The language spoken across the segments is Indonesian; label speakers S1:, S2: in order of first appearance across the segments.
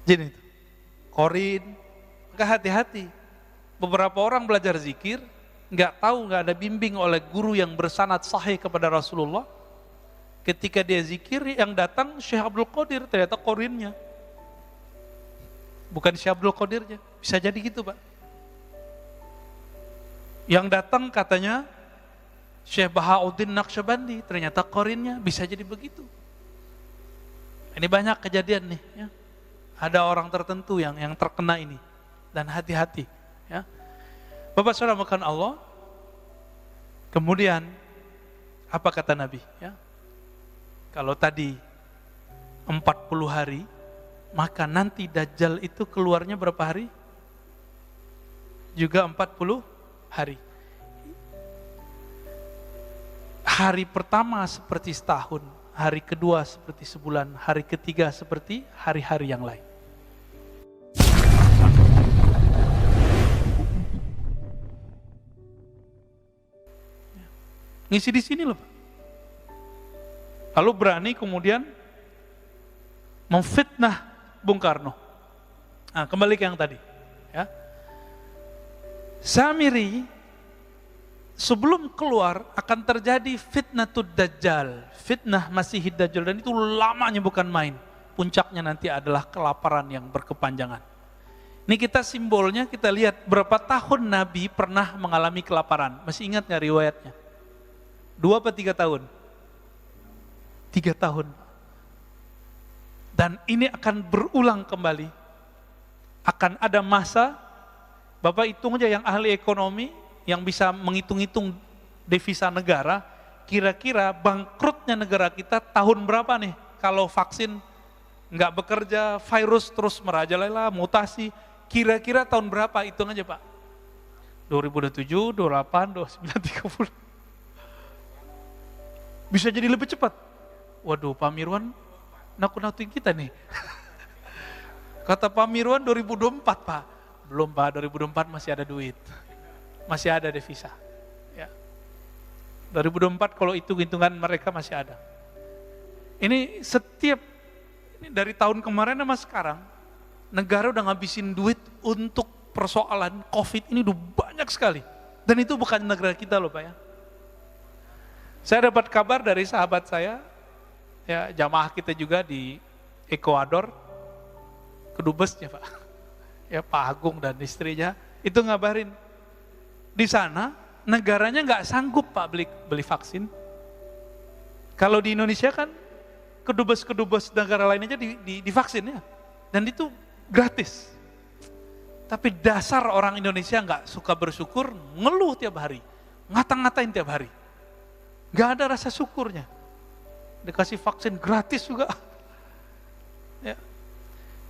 S1: Jin itu. Korin. Maka hati-hati. Beberapa orang belajar zikir, nggak tahu, nggak ada bimbing oleh guru yang bersanad sahih kepada Rasulullah. Ketika dia zikir, yang datang Syekh Abdul Qadir, ternyata korinnya. Bukan Syekh Abdul Qadirnya. Bisa jadi gitu, Pak. Yang datang katanya Syekh Bahauddin Naqsyabandi, ternyata korinnya. Bisa jadi begitu. Ini banyak kejadian nih, ya. Ada orang tertentu yang terkena ini. Dan hati-hati, ya. Bapak saudara makan Allah. Kemudian apa kata Nabi, ya? Kalau tadi 40 hari, maka nanti Dajjal itu keluarnya berapa hari? Juga 40 hari. Hari pertama seperti setahun, hari kedua seperti sebulan, hari ketiga seperti hari-hari yang lain. Ngisi di sini loh, Pak. Lalu berani kemudian memfitnah Bung Karno. Nah, kembali ke yang tadi, ya. Samiri sebelum keluar akan terjadi fitnatud Dajjal, fitnah Masihid Dajjal, dan itu lamanya bukan main. Puncaknya nanti adalah kelaparan yang berkepanjangan. Ini kita simbolnya, kita lihat berapa tahun Nabi pernah mengalami kelaparan. Masih ingat nggak riwayatnya? 2 atau 3 tahun? 3 tahun. Dan ini akan berulang kembali. Akan ada masa, Bapak hitung aja yang ahli ekonomi, yang bisa menghitung-hitung devisa negara, kira-kira bangkrutnya negara kita tahun berapa nih? Kalau vaksin nggak bekerja, virus terus merajalela, mutasi, kira-kira tahun berapa? Hitung aja Pak. 2027, 28, 29, 30. Bisa jadi lebih cepat. Waduh, Pak Mirwan nakut-nakutin kita nih. Kata Pak Mirwan 2024, Pak. Belum, Pak, 2024 masih ada duit. Masih ada devisa. Ya. 2024 kalau hitung-hitungan mereka masih ada. Ini dari tahun kemarin sama sekarang, negara udah ngabisin duit untuk persoalan COVID ini udah banyak sekali. Dan itu bukan negara kita loh Pak ya. Saya dapat kabar dari sahabat saya, ya jamaah kita juga di Ekuador, kedubesnya Pak, ya Pak Agung dan istrinya, itu ngabarin, di sana negaranya nggak sanggup Pak beli vaksin. Kalau di Indonesia kan kedubes negara lain aja divaksin ya, dan itu gratis. Tapi dasar orang Indonesia nggak suka bersyukur, ngeluh tiap hari, ngata-ngatain tiap hari. Nggak ada rasa syukurnya. Dikasih vaksin gratis juga. Ya.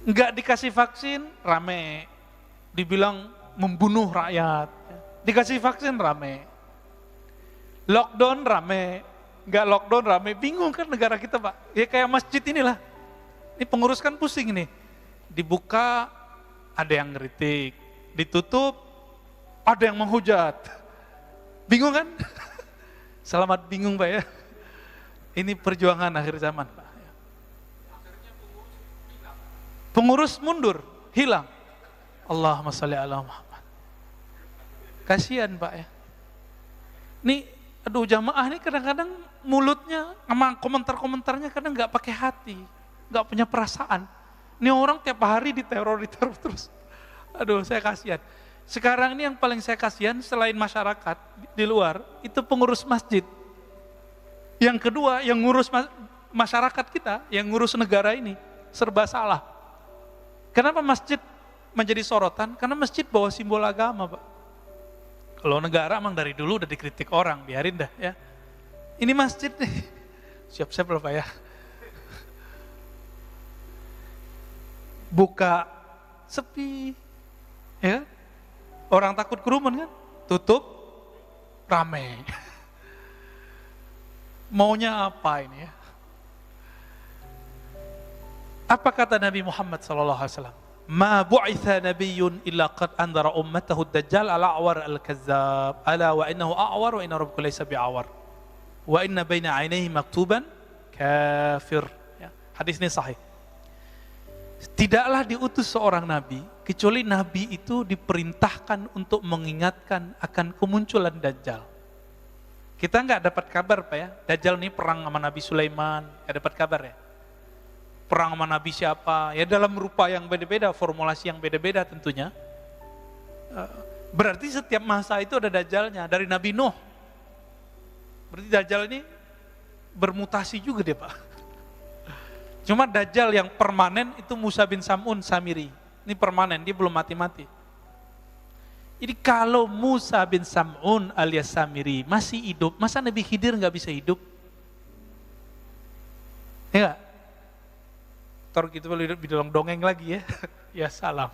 S1: Nggak dikasih vaksin, rame. Dibilang membunuh rakyat. Dikasih vaksin, rame. Lockdown, rame. Nggak lockdown, rame. Bingung kan negara kita Pak. Ya kayak masjid inilah. Ini pengurus kan pusing nih. Dibuka, ada yang ngeritik. Ditutup, ada yang menghujat. Bingung kan? Selamat bingung Pak ya. Ini perjuangan akhir zaman Pak. Pengurus mundur, hilang. Allahumma sholli ala Muhammad. Kasihan Pak ya. Nih, aduh jamaah ini kadang-kadang mulutnya sama komentar-komentarnya kadang nggak pakai hati, nggak punya perasaan. Ini orang tiap hari diteror terus. Aduh, saya kasihan. Sekarang ini yang paling saya kasihan selain masyarakat di luar, itu pengurus masjid. Yang kedua, yang ngurus masyarakat kita, yang ngurus negara ini, serba salah. Kenapa masjid menjadi sorotan? Karena masjid bawa simbol agama, Pak. Kalau negara emang dari dulu udah dikritik orang, biarin dah ya. Ini masjid nih, siap-siap loh Pak ya. Buka, sepi, ya. Orang takut kerumun kan? Tutup, rame. Maunya apa ini ya? Apa kata Nabi Muhammad SAW? Ma bu'itha nabiyyun illa qad andara ummatahu ad-dajjal al-a'war al-kazzab. Ala wa innahu a'war wa inna rabbaka laysa bi'awar. Wa inna baina 'ainayhi maktuban kafir. Ya, hadis ini sahih. Tidaklah diutus seorang nabi, kecuali nabi itu diperintahkan untuk mengingatkan akan kemunculan Dajjal. Kita nggak dapat kabar Pak ya, Dajjal ini perang sama Nabi Sulaiman, nggak dapat kabar ya. Perang sama Nabi siapa, ya dalam rupa yang beda-beda, formulasi yang beda-beda tentunya. Berarti setiap masa itu ada Dajjalnya, dari Nabi Nuh. Berarti Dajjal ini bermutasi juga dia Pak. Cuma Dajjal yang permanen itu Musa bin Sam'un Samiri. Ini permanen, dia belum mati-mati. Jadi kalau Musa bin Sam'un alias Samiri masih hidup, masa Nabi Khidir nggak bisa hidup? Ya nggak? Ntar gitu bilang dongeng lagi ya. Ya salam.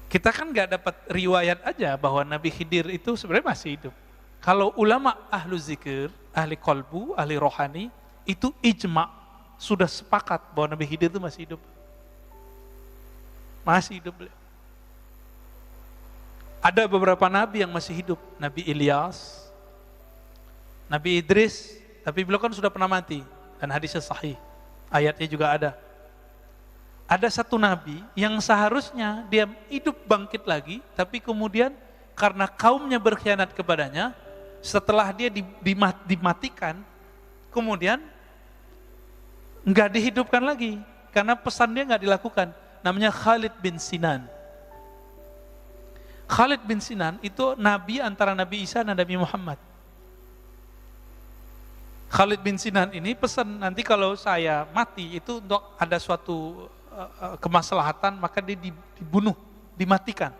S1: Kita kan nggak dapat riwayat aja bahwa Nabi Khidir itu sebenarnya masih hidup. Kalau ulama ahlu zikir, ahli kolbu, ahli rohani, itu ijma, sudah sepakat bahwa Nabi Khidir itu masih hidup. Masih hidup. Ada beberapa nabi yang masih hidup. Nabi Ilyas, Nabi Idris, tapi beliau kan sudah pernah mati. Dan hadisnya sahih, ayatnya juga ada. Ada satu nabi yang seharusnya dia hidup bangkit lagi, tapi kemudian karena kaumnya berkhianat kepadanya, setelah dia dimatikan, kemudian nggak dihidupkan lagi, karena pesan dia nggak dilakukan. Namanya Khalid bin Sinan. Khalid bin Sinan itu nabi antara Nabi Isa dan Nabi Muhammad. Khalid bin Sinan ini pesan, nanti kalau saya mati itu untuk ada suatu kemaslahatan, maka dia dibunuh, dimatikan.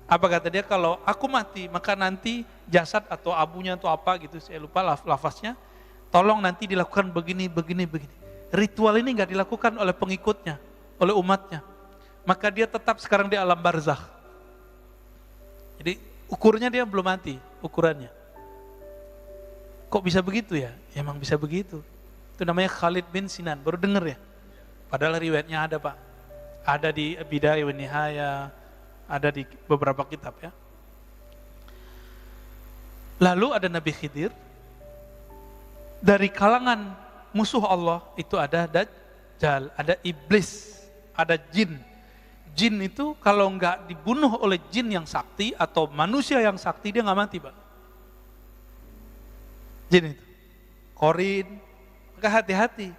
S1: Apa kata dia, kalau aku mati maka nanti jasad atau abunya atau apa gitu, saya lupa lafaznya, tolong nanti dilakukan begini. Ritual ini nggak dilakukan oleh pengikutnya, oleh umatnya. Maka dia tetap sekarang di alam barzakh. Jadi ukurnya dia belum mati, ukurannya. Kok bisa begitu ya? Emang bisa begitu. Itu namanya Khalid bin Sinan, baru denger ya? Padahal riwayatnya ada Pak. Ada di Bidayah wa Nihayah, ada di beberapa kitab ya. Lalu ada Nabi Khidir. Dari kalangan musuh Allah itu ada Dajjal, ada iblis, ada jin. Jin itu kalau nggak dibunuh oleh jin yang sakti atau manusia yang sakti, dia nggak mati Pak. Jin itu, korin, maka hati-hati.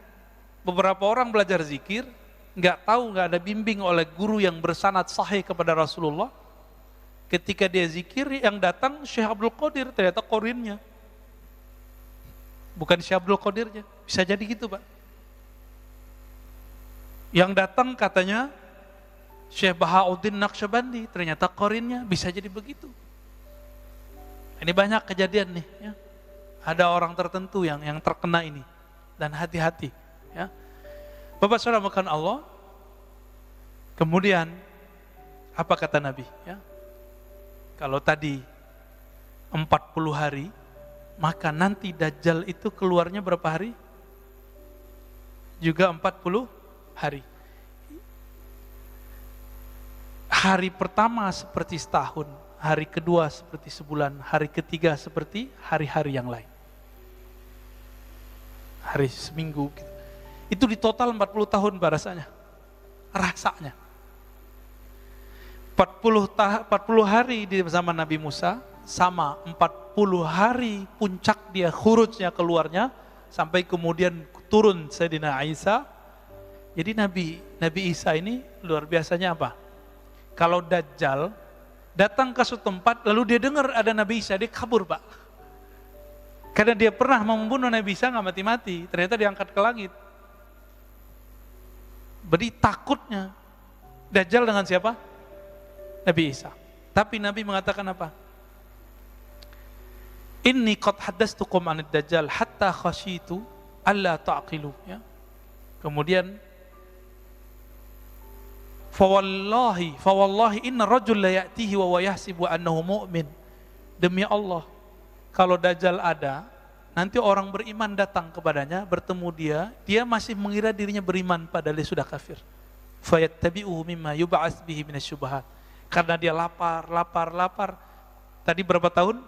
S1: Beberapa orang belajar zikir, nggak tahu, nggak ada bimbing oleh guru yang bersanad sahih kepada Rasulullah. Ketika dia zikir, yang datang Syekh Abdul Qadir, ternyata korinnya. Bukan Syekh Abdul Qadirnya, bisa jadi gitu Pak. Yang datang katanya Syekh Bahauddin Naqsyabandi, ternyata korinnya, bisa jadi begitu. Ini banyak kejadian nih ya. Ada orang tertentu yang terkena ini, dan hati-hati ya. Bapak Saudara makan Allah. Kemudian apa kata Nabi ya? Kalau tadi 40 hari, maka nanti Dajjal itu keluarnya berapa hari? Juga 40 hari. Hari pertama seperti setahun, hari kedua seperti sebulan, hari ketiga seperti hari-hari yang lain. Hari seminggu gitu. Itu di total 40 tahun rasanya. 40 hari di zaman Nabi Musa, sama 40 hari puncak dia khurujnya keluarnya, sampai kemudian turun Sayyidina Isa. Jadi Nabi Isa ini luar biasanya apa? Kalau Dajjal datang ke suatu tempat, lalu dia dengar ada Nabi Isa, dia kabur Pak. Karena dia pernah membunuh Nabi Isa, nggak mati-mati, ternyata diangkat ke langit. Berarti takutnya Dajjal dengan siapa? Nabi Isa. Tapi Nabi mengatakan apa? Inni qad haddastukum anid Dajjal hatta khasyitu alla ta'qilu ya. Kemudian fawallahi inna rajul la ya'tihi wa yahsibu annahu mu'min. Demi Allah, kalau Dajjal ada, nanti orang beriman datang kepadanya, bertemu dia masih mengira dirinya beriman padahal dia sudah kafir. Fayattabi'uhu mimma yub'ats bihi minasyubahat. Karena dia lapar. Tadi berapa tahun?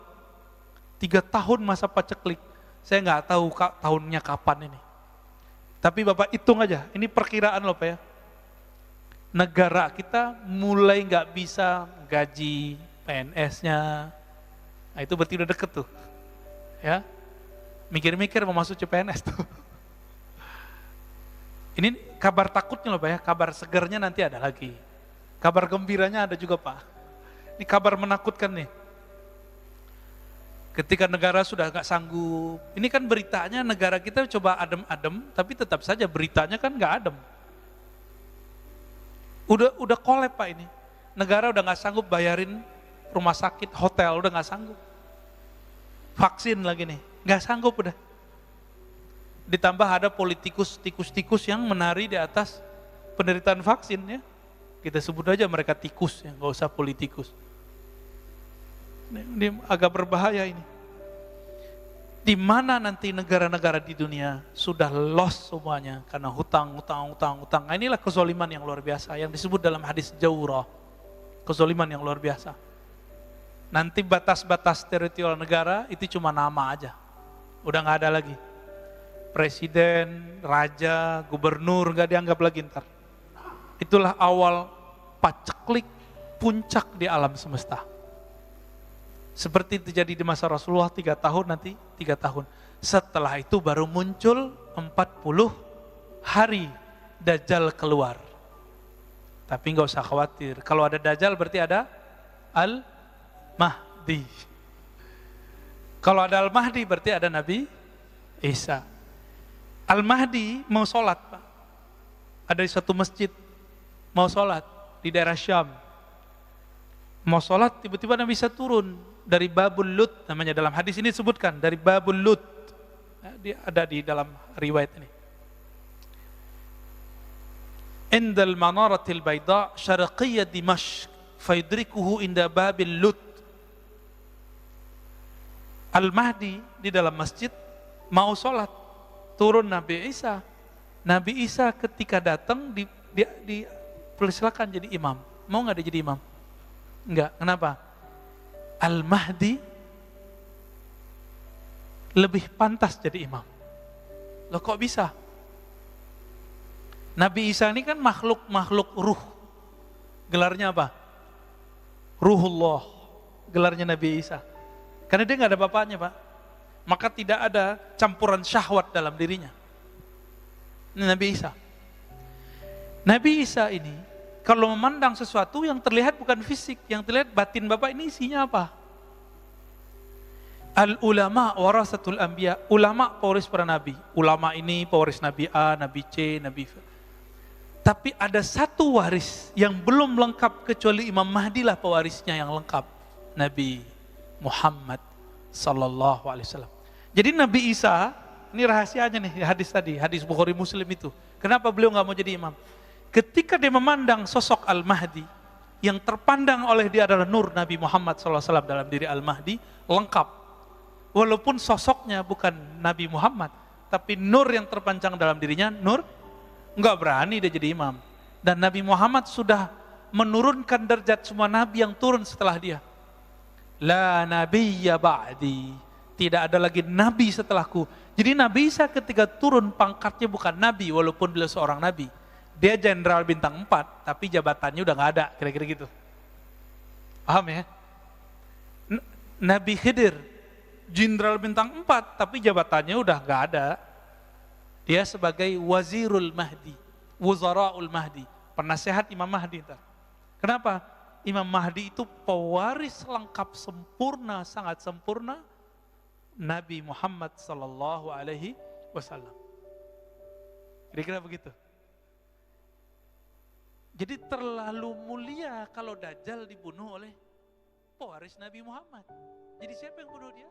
S1: 3 tahun masa paceklik. Saya nggak tahu tahunnya kapan ini. Tapi Bapak hitung aja, ini perkiraan loh Pak ya. Negara kita mulai nggak bisa gaji PNS-nya, nah itu berarti udah deket tuh, ya. Mikir-mikir mau masuk CPNS tuh. Ini kabar takutnya loh Pak ya, kabar segernya nanti ada lagi. Kabar gembiranya ada juga Pak. Ini kabar menakutkan nih. Ketika negara sudah nggak sanggup, ini kan beritanya negara kita coba adem-adem, tapi tetap saja beritanya kan nggak adem. Udah kolab Pak ini, negara udah nggak sanggup bayarin rumah sakit, hotel udah nggak sanggup, vaksin lagi nih, nggak sanggup udah. Ditambah ada tikus-tikus yang menari di atas penderitaan vaksin ya, kita sebut aja mereka tikus ya, nggak usah politikus. Ini agak berbahaya ini. Di mana nanti negara-negara di dunia sudah lost semuanya karena hutang. Nah, inilah kezoliman yang luar biasa yang disebut dalam hadis Jawrah. Kezoliman yang luar biasa. Nanti batas-batas teritorial negara itu cuma nama aja. Udah nggak ada lagi. Presiden, raja, gubernur nggak dianggap lagi ntar. Itulah awal paceklik puncak di alam semesta. Seperti terjadi di masa Rasulullah 3 tahun, nanti 3 tahun. Setelah itu baru muncul 40 hari Dajjal keluar. Tapi nggak usah khawatir, kalau ada Dajjal berarti ada Al-Mahdi. Kalau ada Al-Mahdi berarti ada Nabi Isa. Al-Mahdi mau sholat Pak. Ada di satu masjid, mau sholat di daerah Syam. Mau sholat, tiba-tiba Nabi Isa turun dari Babul Lut, namanya dalam hadis ini disebutkan, dari Babul Lut. Dia ada di dalam riwayat ini. Indal manaratil bayda syarqiyya Dimashq faydrikuhu inda Babil Lut. Al-Mahdi di dalam masjid mau sholat, turun Nabi Isa. Nabi Isa ketika datang dipersilakan jadi imam. Mau nggak dia jadi imam? Enggak, kenapa? Al-Mahdi lebih pantas jadi imam. Loh kok bisa? Nabi Isa ini kan makhluk ruh. Gelarnya apa? Ruhullah. Gelarnya Nabi Isa. Karena dia nggak ada bapaknya Pak. Maka tidak ada campuran syahwat dalam dirinya. Ini Nabi Isa. Nabi Isa ini kalau memandang sesuatu yang terlihat bukan fisik, yang terlihat batin Bapak ini isinya apa? Al-ulama warasatul anbiya, ulama pewaris para nabi. Ulama ini pewaris Nabi A, Nabi C, Nabi F. Tapi ada satu waris yang belum lengkap kecuali Imam Mahdi lah pewarisnya yang lengkap. Nabi Muhammad sallallahu alaihi wasallam. Jadi Nabi Isa, ini rahasianya nih hadis tadi, hadis Bukhari Muslim itu. Kenapa beliau nggak mau jadi imam? Ketika dia memandang sosok Al-Mahdi, yang terpandang oleh dia adalah nur Nabi Muhammad SAW dalam diri Al-Mahdi, lengkap. Walaupun sosoknya bukan Nabi Muhammad, tapi nur yang terpanjang dalam dirinya, nur, enggak berani dia jadi imam. Dan Nabi Muhammad sudah menurunkan derajat semua Nabi yang turun setelah dia. La nabiyya ba'di, tidak ada lagi Nabi setelahku. Jadi Nabi Isa ketika turun pangkatnya bukan Nabi, walaupun beliau seorang Nabi. Dia jenderal bintang 4, tapi jabatannya udah gak ada, kira-kira gitu. Paham ya? Nabi Khidir, jenderal bintang 4, tapi jabatannya udah gak ada. Dia sebagai Wazirul Mahdi, Wuzara'ul Mahdi, penasehat Imam Mahdi. Kenapa? Imam Mahdi itu pewaris lengkap sempurna, sangat sempurna, Nabi Muhammad Sallallahu Alaihi Wasallam. Kira-kira begitu. Jadi terlalu mulia kalau Dajjal dibunuh oleh pewaris Nabi Muhammad. Jadi siapa yang bunuh dia?